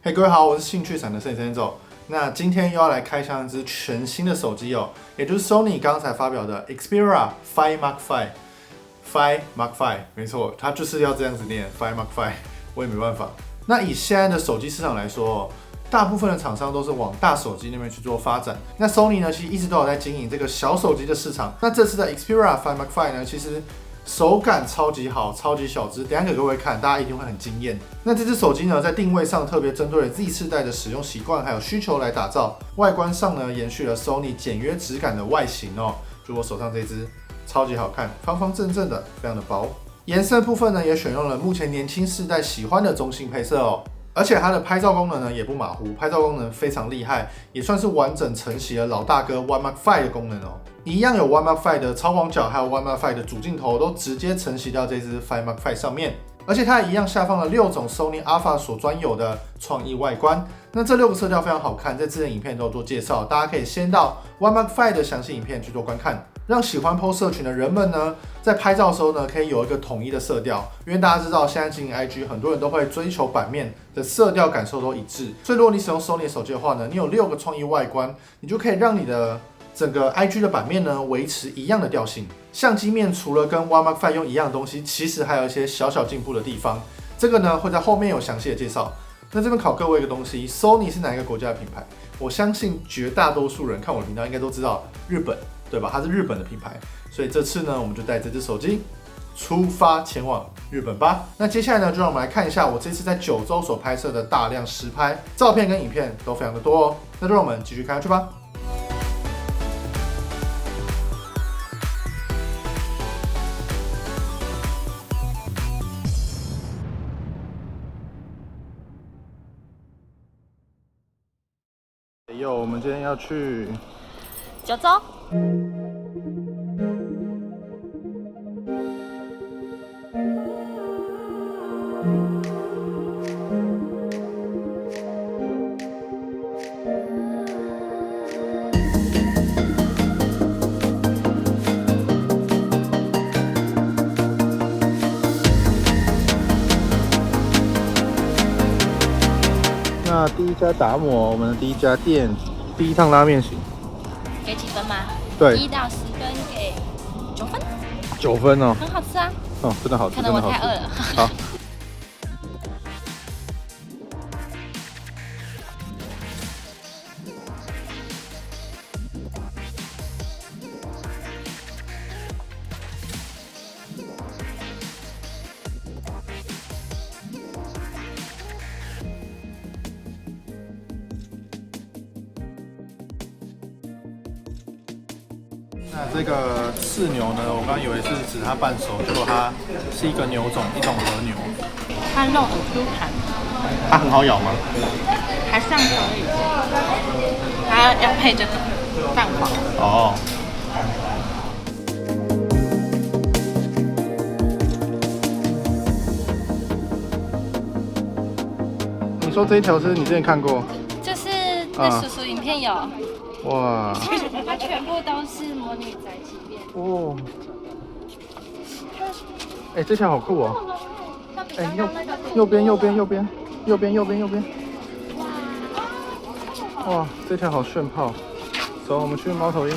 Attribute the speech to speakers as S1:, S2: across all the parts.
S1: 嘿，各位好，我是兴趣散的摄影师 Enzo。那今天又要来开箱一支全新的手机哦，也就是 Sony 刚才发表的 Xperia 5 Mark V。5 Mark V， 没错，它就是要这样子念5 Mark V， 我也没办法。那以现在的手机市场来说哦，大部分的厂商都是往大手机那边去做发展。那 Sony 呢，其实一直都有在经营这个小手机的市场。那这次的 Xperia 5 Mark V 呢，其实手感超级好，超级小只，等一下给各位看，大家一定会很惊艳。那这只手机呢，在定位上特别针对了 Z 世代的使用习惯还有需求来打造。外观上呢，延续了 Sony 简约质感的外形哦，就我手上这只，超级好看，方方正正的，非常的薄。颜色部分呢，也选用了目前年轻世代喜欢的中性配色哦。而且它的拍照功能呢也不马虎，拍照功能非常厉害，也算是完整承袭了老大哥 One Mark V 的功能哦。一样有 One Mark V 的超广角，还有 One Mark V 的主镜头都直接承袭到这支5 Mark V 上面。而且它也一样下放了6种 Sony Alpha 所专有的创意外观。那这6个色调非常好看，在之前影片都有做介绍，大家可以先到 One Mark V 的详细影片去做观看。让喜欢 PO 社群的人们呢，在拍照的时候呢，可以有一个统一的色调，因为大家知道现在经营 IG， 很多人都会追求版面的色调感受都一致，所以如果你使用 Sony 的手机的话呢，你有6个创意外观，你就可以让你的整个 IG 的版面呢维持一样的调性。相机面除了跟 One Mark V 用一样的东西，其实还有一些小小进步的地方，这个呢会在后面有详细的介绍。那这边考各位一个东西 ，Sony 是哪一个国家的品牌？我相信绝大多数人看我的频道应该都知道，日本，对吧？它是日本的品牌，所以这次呢，我们就带这只手机出发前往日本吧。那接下来呢，就让我们来看一下我这次在9州所拍摄的大量实拍照片跟影片都非常的多哦。那就让我们继续看下去吧。我们今天要去
S2: 9州。
S1: 那第一家达摩，我们的第一家店，第一趟拉面行，
S2: 给几分吗？
S1: 对
S2: ，1到10分给9分。
S1: 9分哦，
S2: 很好吃啊。
S1: 哦，真的好吃，
S2: 可能我太饿了。
S1: 好。那这个刺牛呢，我刚以为是指它半熟，结果它是一个牛种，一种和牛。
S2: 它肉很 Q 弹，
S1: 它很好咬吗？
S2: 还算可以。它要配这个蛋黄。
S1: 哦。你说这一条是你之前看过？
S2: 就是那叔叔影片有。
S1: 哇！
S2: 它全部都是模拟宅急便。
S1: 哦。哎，这条好酷哦！哎，右边。哇，这条好炫炮！走，我们去猫头鹰。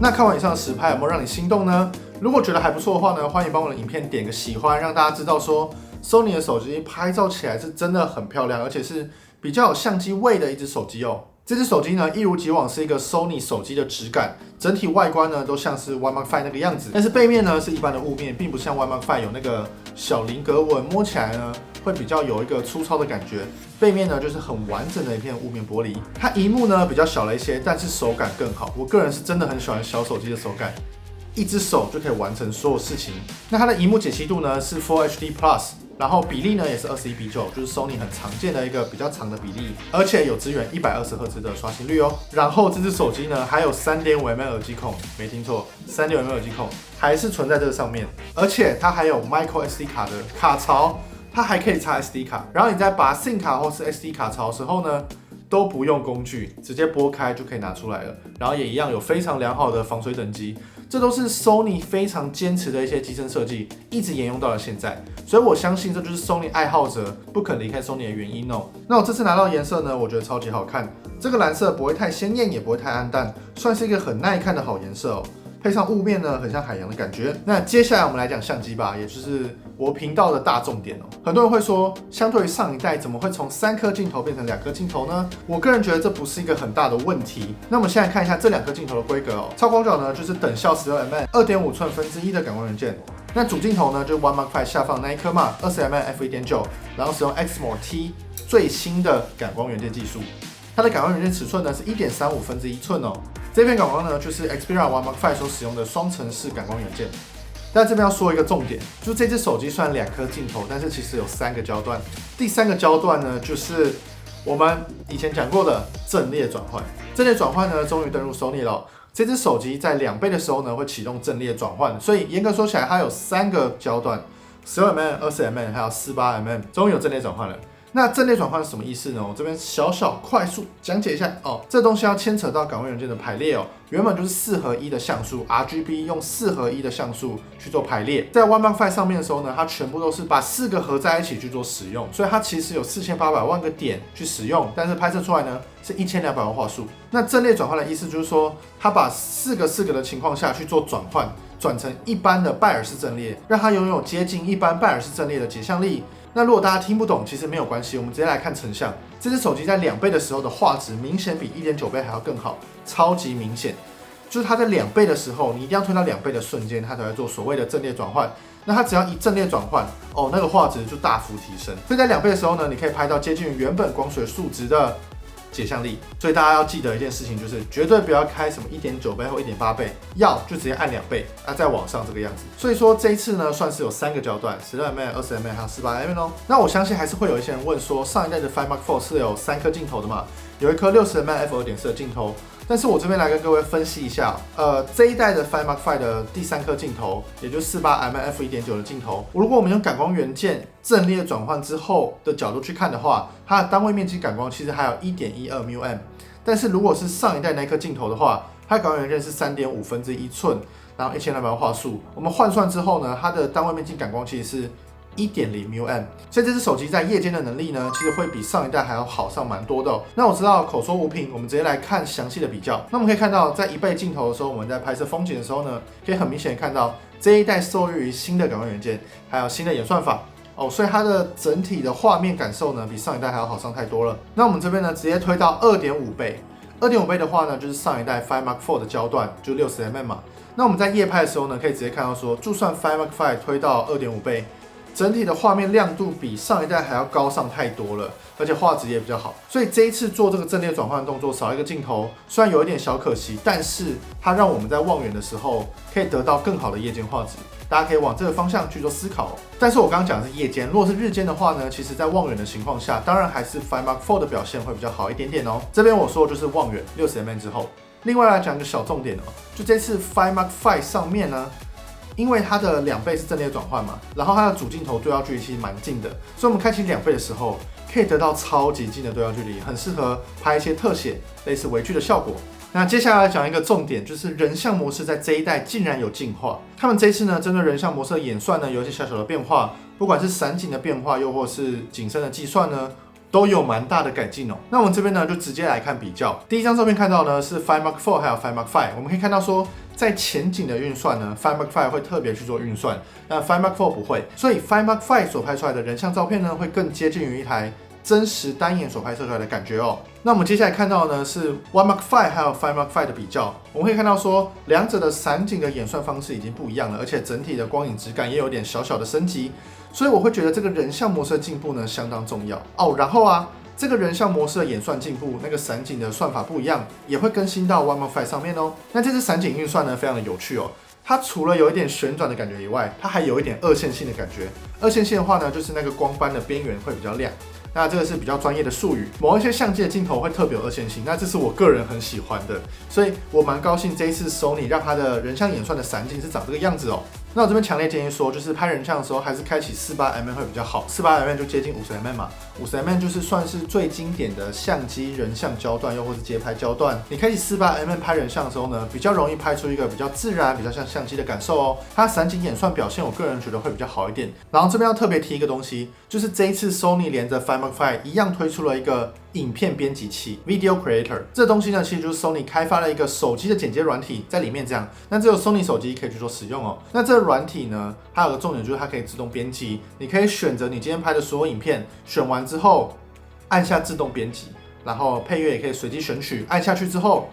S1: 那看完以上的实拍，有没有让你心动呢？如果觉得还不错的话呢，欢迎帮我的影片点个喜欢，让大家知道说 Sony 的手机拍照起来是真的很漂亮，而且是比较有相机味的一只手机哦。这只手机呢，一如既往是一个 Sony 手机的质感，整体外观呢都像是 One Mark 5那个样子，但是背面呢是一般的雾面，并不像 One Mark 5有那个小菱格纹，摸起来呢会比较有一个粗糙的感觉。背面呢就是很完整的一片雾面玻璃，它萤幕呢比较小了一些，但是手感更好。我个人是真的很喜欢小手机的手感，一只手就可以完成所有事情。那它的萤幕解析度呢是 Full HD Plus。然后比例呢也是21:9，就是 Sony 很常见的一个比较长的比例，而且有支援120Hz 的刷新率哦。然后这只手机呢还有3.5mm 耳机孔，没听错，3.5mm 耳机孔还是存在这个上面，而且它还有 Micro SD 卡的卡槽，它还可以插 SD 卡。然后你在拔 SIM 卡或是 SD 卡槽的时候呢，都不用工具，直接拨开就可以拿出来了。然后也一样有非常良好的防水等级。这都是 Sony 非常坚持的一些机身设计，一直沿用到了现在，所以我相信这就是 Sony 爱好者不肯离开 Sony 的原因哦。那我这次拿到的颜色呢，我觉得超级好看，这个蓝色不会太鲜艳，也不会太暗淡，算是一个很耐看的好颜色哦。配上雾面呢，很像海洋的感觉。那接下来我们来讲相机吧，也就是我频道的大重点哦。很多人会说，相对于上一代，怎么会从3颗镜头变成2颗镜头呢？我个人觉得这不是一个很大的问题。那我们现在看一下这2颗镜头的规格哦。超广角呢，就是等效 16mm 2.5寸分之一的感光元件。那主镜头呢，就是 One Mark 5下方那一颗嘛，20mm f1.9，然后使用 Exmor T 最新的感光元件技术。它的感光元件尺寸呢是1.35分之一寸哦。这片感光呢就是 Xperia One Mark 5所使用的双层式感光元件。但这边要说一个重点，就是这只手机虽然2颗镜头，但是其实有3个焦段。第3个焦段呢，就是我们以前讲过的阵列转换。阵列转换呢，终于登入 Sony 了。这只手机在2倍的时候呢，会启动阵列转换，所以严格说起来，它有3个焦段，16mm、20mm 还有48mm，终于有阵列转换了。那阵列转换是什么意思呢？我这边小快速讲解一下哦。这东西要牵扯到感光元件的排列哦。原本就是4合1的像素 ，RGB 用4合1的像素去做排列。在 One Mark 5上面的时候呢，它全部都是把4个合在一起去做使用，所以它其实有4800万个点去使用，但是拍摄出来呢是1200万画素。那阵列转换的意思就是说，它把4个的情况下去做转换，转成一般的拜耳式阵列，让它拥有接近一般拜耳式阵列的解像力。那如果大家听不懂，其实没有关系，我们直接来看成像。这只手机在2倍的时候的画质明显比1.9倍还要更好，超级明显。就是它在2倍的时候，你一定要推到2倍的瞬间，它才会做所谓的阵列转换。那它只要一阵列转换，哦，那个画质就大幅提升。所以在2倍的时候呢，你可以拍到接近于原本光学数值的解像力。所以大家要记得一件事情，就是绝对不要开什么1.9倍或1.8倍，要就直接按2倍，再往上这个样子。所以说这一次呢，算是有3个焦段，16mm、20mm 还有48mm哦。那我相信还是会有一些人问说，上一代的5 Mark 4是有3颗镜头的嘛？有一颗60mm f2.4的镜头。但是我这边来跟各位分析一下，这一代的5 Mark 5的第3颗镜头，也就是 48mm f1.9 的镜头，如果我们用感光元件阵列转换之后的角度去看的话，它的单位面积感光其实还有 1.12mm， 但是如果是上一代那颗镜头的话，它的感光元件是3.5分之一寸，然后1200万画素，我们换算之后呢，它的单位面积感光其实是1.0mm， 所以这只手机在夜间的能力呢，其实会比上一代还要好上蛮多的哦。那我知道口说无凭，我们直接来看详细的比较。那我们可以看到，在1倍镜头的时候，我们在拍摄风景的时候呢，可以很明显看到这一代受益于新的感光元件，还有新的演算法哦，所以它的整体的画面感受呢，比上一代还要好上太多了。那我们这边呢，直接推到2.5倍，2.5倍的话呢，就是上一代5 Mark 4的焦段，就60mm嘛。那我们在夜拍的时候呢，可以直接看到说，就算5 Mark 5推到2.5倍。整体的画面亮度比上一代还要高上太多了，而且画质也比较好。所以这一次做这个阵列转换动作，少一个镜头，虽然有一点小可惜，但是它让我们在望远的时候可以得到更好的夜间画质。大家可以往这个方向去做思考哦。但是我刚刚讲的是夜间，如果是日间的话呢，其实在望远的情况下，当然还是5 Mark 4的表现会比较好一点点哦。这边我说的就是望远60mm 之后。另外来讲一个小重点哦，就这次5 Mark 5上面呢。因为它的2倍是阵列转换嘛，然后它的主镜头对焦距离其实蛮近的，所以我们开启2倍的时候，可以得到超级近的对焦距离，很适合拍一些特写，类似微距的效果。那接下来讲一个重点，就是人像模式在这一代竟然有进化。他们这一次呢，针对人像模式的演算呢，有一些小小的变化，不管是散景的变化，又或是景深的计算呢。都有蛮大的改进哦。那我们这边呢，就直接来看比较。第一张照片看到呢是5 Mark 4还有5 Mark 5，我们可以看到说，在前景的运算呢，5 Mark 5会特别去做运算，那5 Mark 4不会，所以5 Mark 5所拍出来的人像照片呢，会更接近于一台真实单眼所拍摄出来的感觉哦。那我们接下来看到的呢是 One Mark V 还有 Five Mark V 的比较，我们可以看到说两者的散景的演算方式已经不一样了，而且整体的光影质感也有点小小的升级，所以我会觉得这个人像模式的进步呢相当重要哦。然后啊，这个人像模式的演算进步，那个散景的算法不一样，也会更新到 One Mark V 上面哦。那这次散景运算呢非常的有趣哦。它除了有一点旋转的感觉以外，它还有一点二线性的感觉。二线性的话呢，就是那个光斑的边缘会比较亮。那这个是比较专业的术语，某一些相机的镜头会特别有二线性，那这是我个人很喜欢的，所以我蛮高兴这一次 Sony 让它的人像演算的散景是长这个样子哦。那我这边强烈建议说，就是拍人像的时候还是开启48mm 会比较好，48mm 就接近50mm 嘛，50mm 就是算是最经典的相机人像焦段，又或是街拍焦段。你开启48mm 拍人像的时候呢，比较容易拍出一个比较自然、比较像相机的感受哦。它散景演算表现，我个人觉得会比较好一点。然后这边要特别提一个东西，就是这一次 Sony 连着 Five Mark V 一样推出了一个影片编辑器 Video Creator， 这东西呢其实就是 Sony 开发了一个手机的剪接软体在里面这样，那只有 Sony 手机可以去做使用哦。那这个软体呢，它有个重点就是它可以自动编辑，你可以选择你今天拍的所有影片，选完之后按下自动编辑，然后配乐也可以随机选取，按下去之后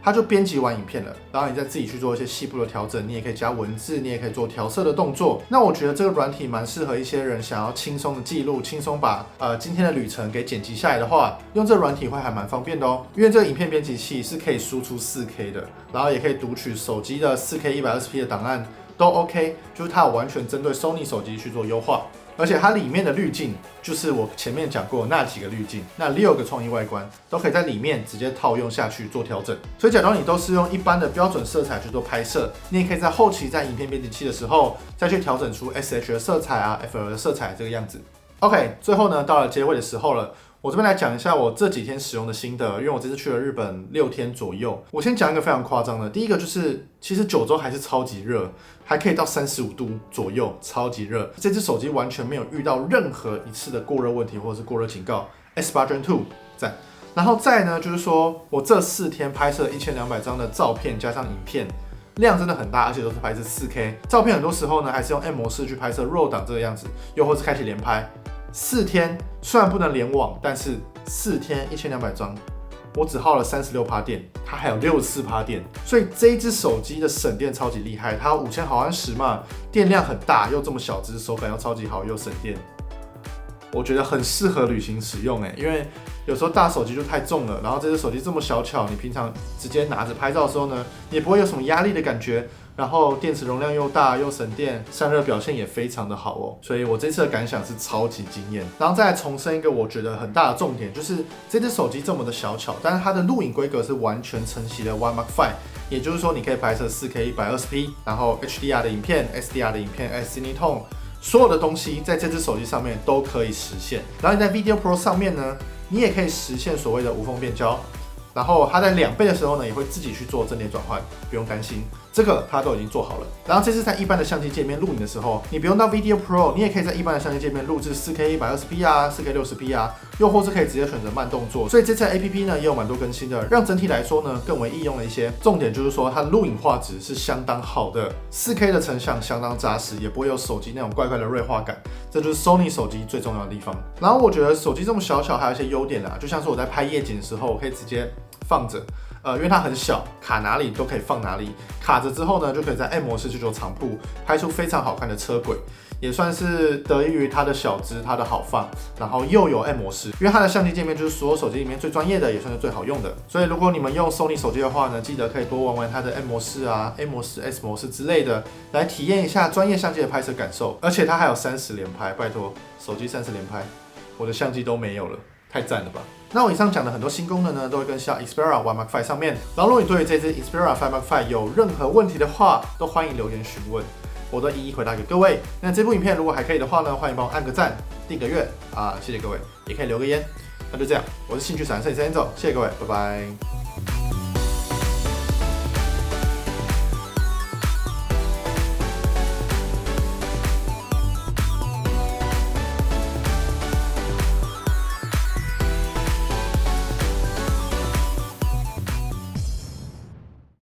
S1: 它就编辑完影片了，然后你再自己去做一些细部的调整，你也可以加文字，你也可以做调色的动作。那我觉得这个软体蛮适合一些人想要轻松的记录，轻松把今天的旅程给剪辑下来的话，用这个软体会还蛮方便的哦。因为这个影片编辑器是可以输出 4K 的，然后也可以读取手机的 4K 120p 的档案都 OK， 就是它有完全针对 Sony 手机去做优化。而且它里面的滤镜就是我前面讲过的那几个滤镜，那6个创意外观都可以在里面直接套用下去做调整。所以假如你都是用一般的标准色彩去做拍摄，你也可以在后期在影片编辑器的时候再去调整出 SH 的色彩啊 FL 的色彩这个样子。OK， 最后呢到了结尾的时候了。我这边来讲一下我这几天使用的心得，因为我这次去了日本6天左右。我先讲一个非常夸张的，第一个就是其实九州还是超级热，还可以到35度左右，超级热。这只手机完全没有遇到任何一次的过热问题或者是过热警告。S8 Gen 2赞。然后再呢就是说我这4天拍摄1200张的照片加上影片。量真的很大，而且都是拍摄 4K 照片，很多时候呢还是用 M 模式去拍摄 RAW 档这个样子，又或是开启连拍。4天虽然不能联网，但是4天1200张，我只耗了36%电，它还有64%电，所以这一只手机的省电超级厉害，它有5000毫安时嘛，电量很大，又这么小只，手感又超级好，又省电，我觉得很适合旅行使用因为有时候大手机就太重了，然后这只手机这么小巧，你平常直接拿着拍照的时候呢，也不会有什么压力的感觉。然后电池容量又大又省电，散热表现也非常的好哦，所以我这次的感想是超级惊艳。然后再来重申一个我觉得很大的重点，就是这只手机这么的小巧，但是它的录影规格是完全承袭了 One Mark V， 也就是说你可以拍摄 4K 120p， 然后 HDR 的影片、SDR 的影片、Cinetone， 所有的东西在这只手机上面都可以实现。然后你在 Video Pro 上面呢，你也可以实现所谓的无缝变焦。然后它在2倍的时候呢，也会自己去做阵列转换，不用担心，这个它都已经做好了。然后这次在一般的相机界面录影的时候，你不用到 Video Pro， 你也可以在一般的相机界面录制 4K 120p 啊 4K 60p 啊，又或是可以直接选择慢动作。所以这次的 APP 呢也有蛮多更新的，让整体来说呢更为易用了一些。重点就是说它的录影画质是相当好的，4K 的成像相当扎实，也不会有手机那种怪怪的锐化感，这就是 Sony 手机最重要的地方。然后我觉得手机这么小巧还有一些优点啦，就像是我在拍夜景的时候，我可以直接放着，因为它很小，卡哪里都可以放哪里。卡着之后呢，就可以在 M 模式去做长曝，拍出非常好看的车轨，也算是得益于它的小只，它的好放，然后又有 M 模式，因为它的相机界面就是所有手机里面最专业的，也算是最好用的。所以如果你们用 Sony 手机的话呢，记得可以多玩玩它的 M 模式啊、A 模式、S 模式之类的，来体验一下专业相机的拍摄感受。而且它还有30连拍，拜托，手机30连拍，我的相机都没有了。太赞了吧！那我以上讲的很多新功能呢，都会更新到 Xperia One Mark V 上面。然后如果你对于这支 Xperia Five Mark V 有任何问题的话，都欢迎留言询问，我都一一回答给各位。那这部影片如果还可以的话呢，欢迎帮我按个赞、订个阅啊，谢谢各位，也可以留个言。那就这样，我是兴趣闪摄影师 Angel，谢谢各位，拜拜。